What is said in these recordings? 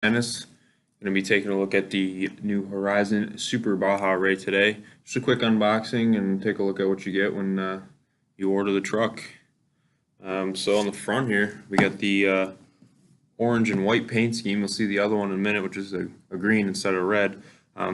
Dennis. Going to be taking a look at the new Horizon Super Baja Rey today. Just a quick unboxing and take a look at what you get when you order the truck. So on the front here, we got the orange and white paint scheme. You'll see the other one in a minute, which is a green instead of red.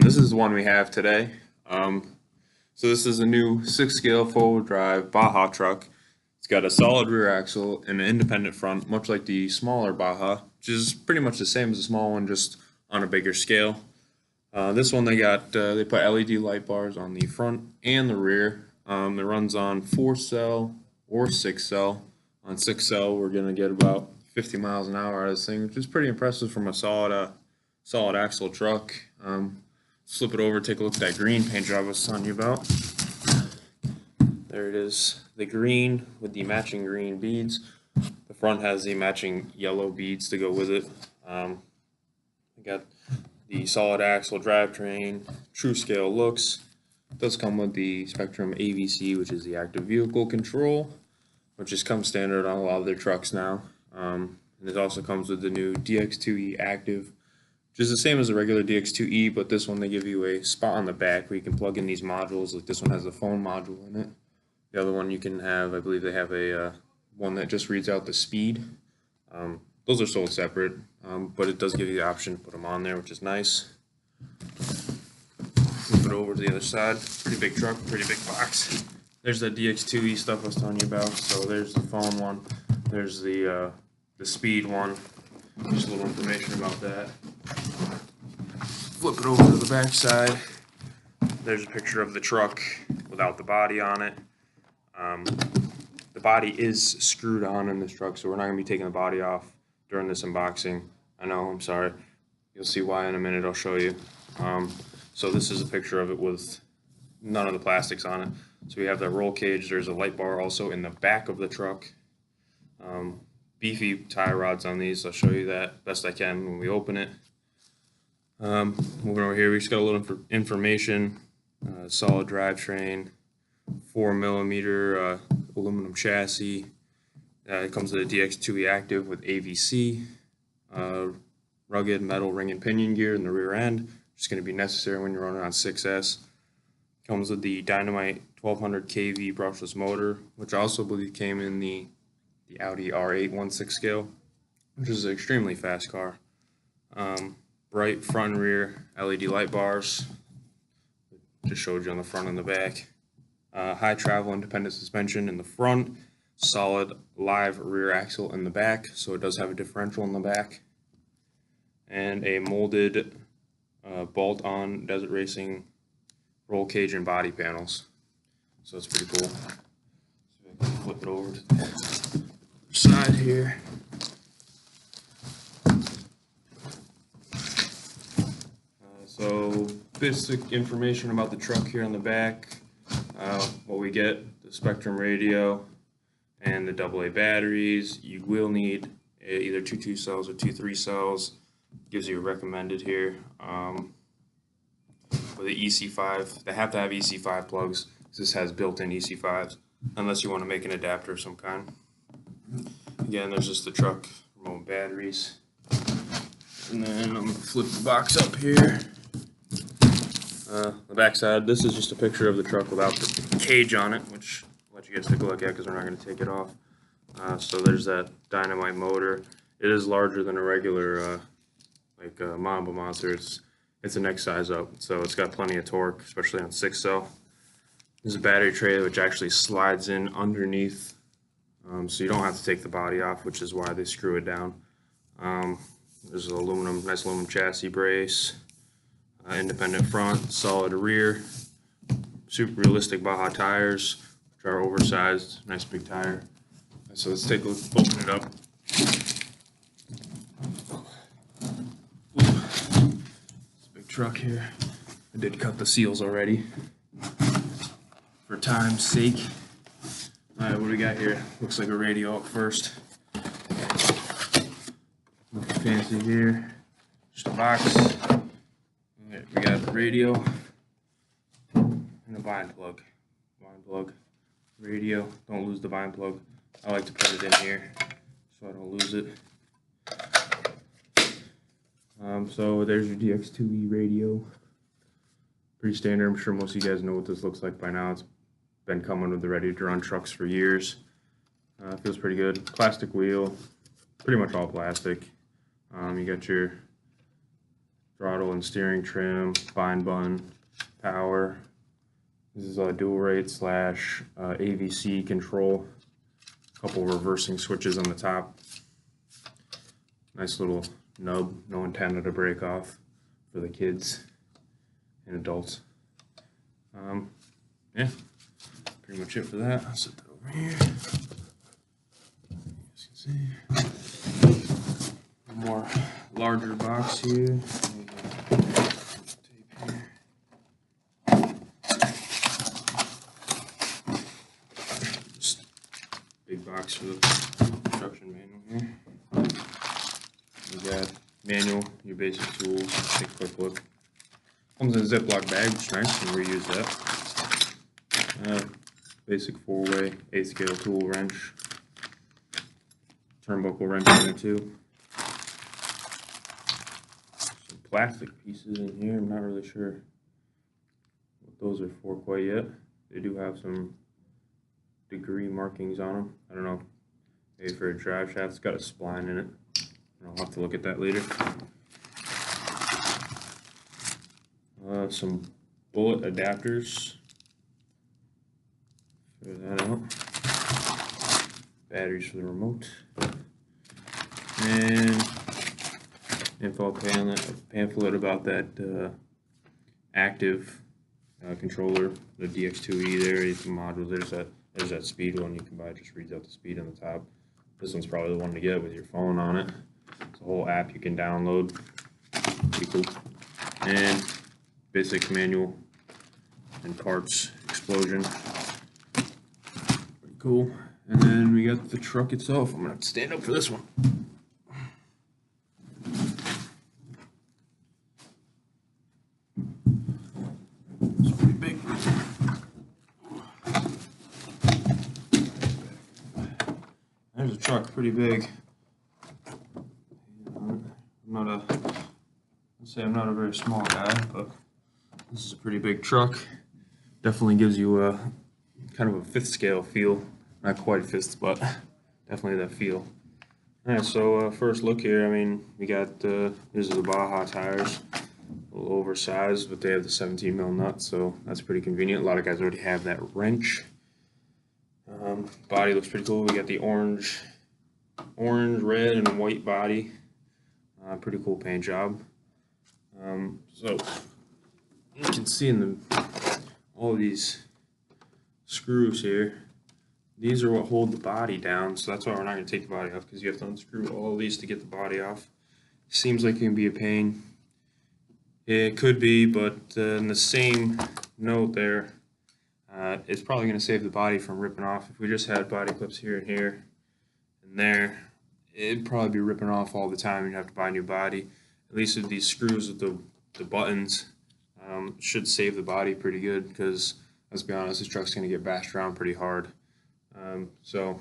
This is the one we have today. So this is a new 6-scale four-wheel drive Baja truck. It's got a solid rear axle and an independent front, much like the smaller Baja, which is pretty much the same as the small one, just on a bigger scale. This one they put LED light bars on the front and the rear. It runs on 4-cell or 6-cell. On 6-cell, we're gonna get about 50 miles an hour out of this thing, which is pretty impressive from a solid axle truck. Flip it over, take a look at that green paint job I was telling you about. There it is, the green with the matching green beads. The front has the matching yellow beads to go with it. We got the solid axle drivetrain, true scale looks. It does come with the Spectrum AVC, which is the active vehicle control, which just comes standard on a lot of their trucks now. And it also comes with the new DX2E Active, which is the same as the regular DX2E, but this one they give you a spot on the back where you can plug in these modules. Like this one has the phone module in it. The other one you can have, I believe they have a one that just reads out the speed. Those are sold separate, but it does give you the option to put them on there, which is nice. Flip it over to the other side. Pretty big truck, pretty big box. There's the DX2E stuff I was telling you about. So there's the phone one. There's the speed one. Just a little information about that. Flip it over to the back side. There's a picture of the truck without the body on it. The body is screwed on in this truck, so we're not going to be taking the body off during this unboxing. I know, I'm sorry. You'll see why in a minute, I'll show you. So this is a picture of it with none of the plastics on it. So we have that roll cage. There's a light bar also in the back of the truck. Beefy tie rods on these. I'll show you that best I can when we open it. Moving over here, we just got a little information. Solid drivetrain, 4mm aluminum chassis. It comes with a DX2E Active with AVC, rugged metal ring and pinion gear in the rear end, which is going to be necessary when you're running on 6S. Comes with the Dynamite 1200 kV brushless motor, which I also believe came in the Audi R8 1/6 scale, which is an extremely fast car. Bright front and rear LED light bars. Just showed you on the front and the back. High travel independent suspension in the front. Solid live rear axle in the back, so it does have a differential in the back. And a molded bolt-on Desert Racing roll cage and body panels. So it's pretty cool. So flip it over to the side here. So basic information about the truck here on the back. What we get, the Spectrum radio and the AA batteries. You will need either 2 cells or 2 3-cells. Gives you a recommended here. With the EC5, they have to have EC5 plugs. This has built-in EC5s, unless you want to make an adapter of some kind. Again, there's just the truck remote batteries. And then I'm going to flip the box up here. The back side, this is just a picture of the truck without the cage on it, which I'll let you guys take a look at because we're not going to take it off. So there's that Dynamite motor. It is larger than a regular Mamba Monster. It's a next size up, so it's got plenty of torque, especially on 6-cell. There's a battery tray which actually slides in underneath, so you don't have to take the body off, which is why they screw it down. There's an nice aluminum chassis brace, independent front, solid rear, super realistic Baja tires, which are oversized, nice big tire. So let's take a look, open it up. It's a big truck here. I did cut the seals already for time's sake. Alright, what do we got here? Looks like a radio up first. Nothing fancy here. Just a box. Alright, we got the radio and a vine plug. Radio. Don't lose the vine plug. I like to put it in here so I don't lose it. So there's your DX2E radio. Pretty standard. I'm sure most of you guys know what this looks like by now. It's been coming with the ready-to-run trucks for years. Feels pretty good. Plastic wheel, pretty much all plastic. You got your throttle and steering trim, fine bun, power. This is a dual rate / AVC control. A couple reversing switches on the top. Nice little nub, no antenna to break off for the kids and adults. Yeah, pretty much it for that. I'll set that over here. You can see one more larger box here. Just big box for the instruction manual here. You got manual, your basic tools. Take a quick look. Comes in a Ziploc bag, which is nice. You can reuse that. Basic 4-way 8th scale tool wrench. Turnbuckle wrench in there too. Some plastic pieces in here. I'm not really sure what those are for quite yet. They do have some degree markings on them. I don't know. Maybe for a drive shaft. It's got a spline in it. I'll have to look at that later. Some bullet adapters. Figure that out. Batteries for the remote. And info pamphlet about that active controller, the DX2E there, some modules. There's that speed one you can buy. It just reads out the speed on the top. This one's probably the one to get with your phone on it. It's a whole app you can download. Pretty cool. And basic manual and parts explosion. Pretty cool. And then we got the truck itself. I'm gonna have to stand up for this one. It's pretty big. There's a truck, pretty big. I'm not a very small guy, but this is a pretty big truck. Definitely gives you a kind of a 5th scale feel. Not quite 5th, but definitely that feel. Alright, so first look here, I mean, we got, these are the Baja tires. A little oversized, but they have the 17 mil nut, so that's pretty convenient. A lot of guys already have that wrench. Body looks pretty cool. We got the orange, red, and white body. Pretty cool paint job. So you can see in all of these screws here, these are what hold the body down, so that's why we're not going to take the body off, because you have to unscrew all of these to get the body off. Seems like it can be a pain. It could be, but in the same note there, it's probably going to save the body from ripping off. If we just had body clips here and here and there, it'd probably be ripping off all the time and you'd have to buy a new body. At least with these screws with the buttons, should save the body pretty good, because let's be honest, this truck's going to get bashed around pretty hard. So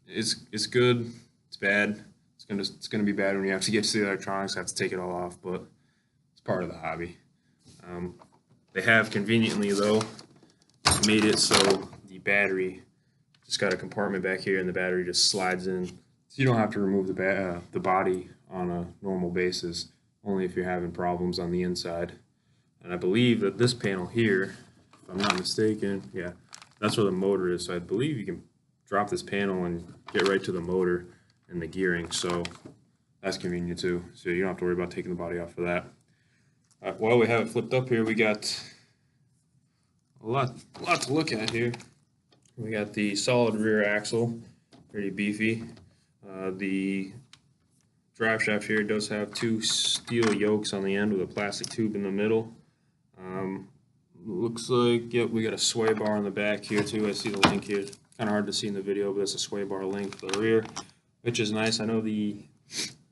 it's good, it's bad. It's gonna be bad when you have to get to the electronics, have to take it all off, but it's part of the hobby. They have conveniently though made it so the battery just got a compartment back here, and the battery just slides in. So you don't have to remove the body on a normal basis, only if you're having problems on the inside. And I believe that this panel here, if I'm not mistaken, yeah, that's where the motor is. So I believe you can drop this panel and get right to the motor and the gearing. So that's convenient too. So you don't have to worry about taking the body off for that. While we have it flipped up here, we got a lot to look at here. We got the solid rear axle, pretty beefy. The drive shaft here does have 2 steel yokes on the end with a plastic tube in the middle. Looks like, yep, we got a sway bar on the back here too. I see the link here. Kind of hard to see in the video, but that's a sway bar link for the rear, which is nice. I know the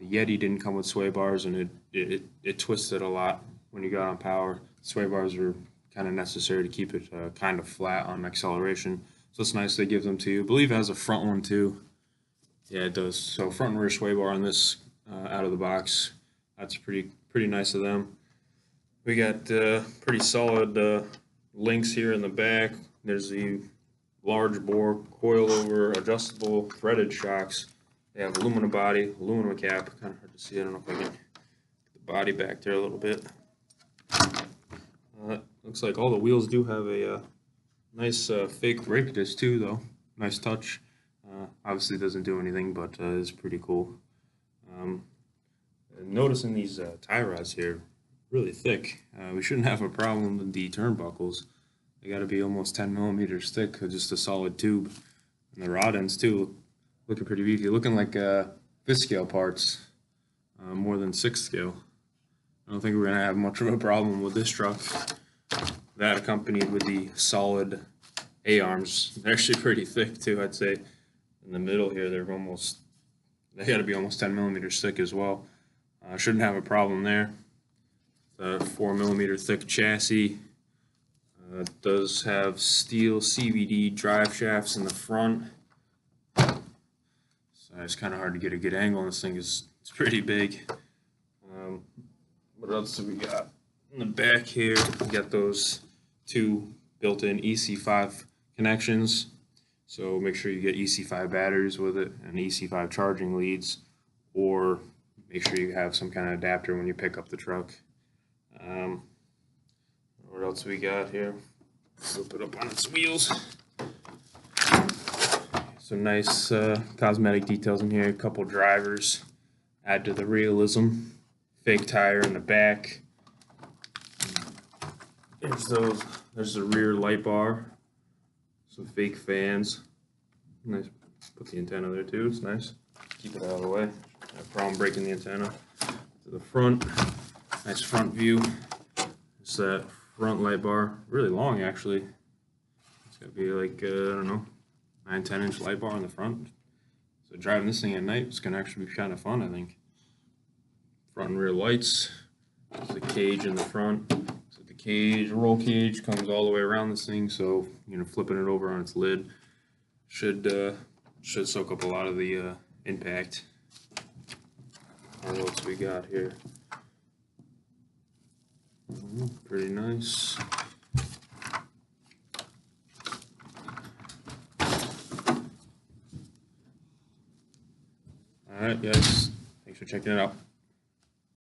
Yeti didn't come with sway bars, and it twisted a lot when you got on power. Sway bars are kind of necessary to keep it kind of flat on acceleration. So it's nice they give them to you. I believe it has a front one too. Yeah, it does. So front and rear sway bar on this out of the box. That's pretty nice of them. We got pretty solid links here in the back. There's the large bore coilover adjustable threaded shocks. They have aluminum body, aluminum cap. Kind of hard to see. I don't know if I can get the body back there a little bit. Looks like all the wheels do have a nice fake brake disc too, though. Nice touch. Obviously doesn't do anything, but it's pretty cool. Noticing these tie rods here, really thick. We shouldn't have a problem with the turnbuckles. They got to be almost 10 millimeters thick, just a solid tube. And the rod ends too, looking pretty beefy, looking like 5th scale parts, more than 6th scale. I don't think we're gonna have much of a problem with this truck. That accompanied with the solid A-arms. They're actually pretty thick too, I'd say. In the middle here, they got to be almost 10 millimeters thick as well. Shouldn't have a problem there. The 4 millimeter thick chassis. Does have steel CVD drive shafts in the front. So it's kind of hard to get a good angle on this thing. It's pretty big. What else do we got? In the back here, we got those 2 built-in EC5 connections. So make sure you get EC5 batteries with it and EC5 charging leads, or make sure you have some kind of adapter when you pick up the truck. What else we got here? Flip it up on its wheels. Some nice cosmetic details in here. A couple drivers add to the realism. Fake tire in the back. There's the rear light bar. Some fake fans. Nice. Put the antenna there too. It's nice. Keep it out of the way. No problem breaking the antenna. To the front. Nice front view. It's that front light bar. Really long actually. It's gotta be like I don't know, 9-10 inch light bar on the front. So driving this thing at night is gonna actually be kind of fun, I think. Front and rear lights. There's the cage in the front. So the cage, roll cage, comes all the way around this thing. So flipping it over on its lid should soak up a lot of the impact. What else we got here? Pretty nice. Alright guys, thanks for checking it out.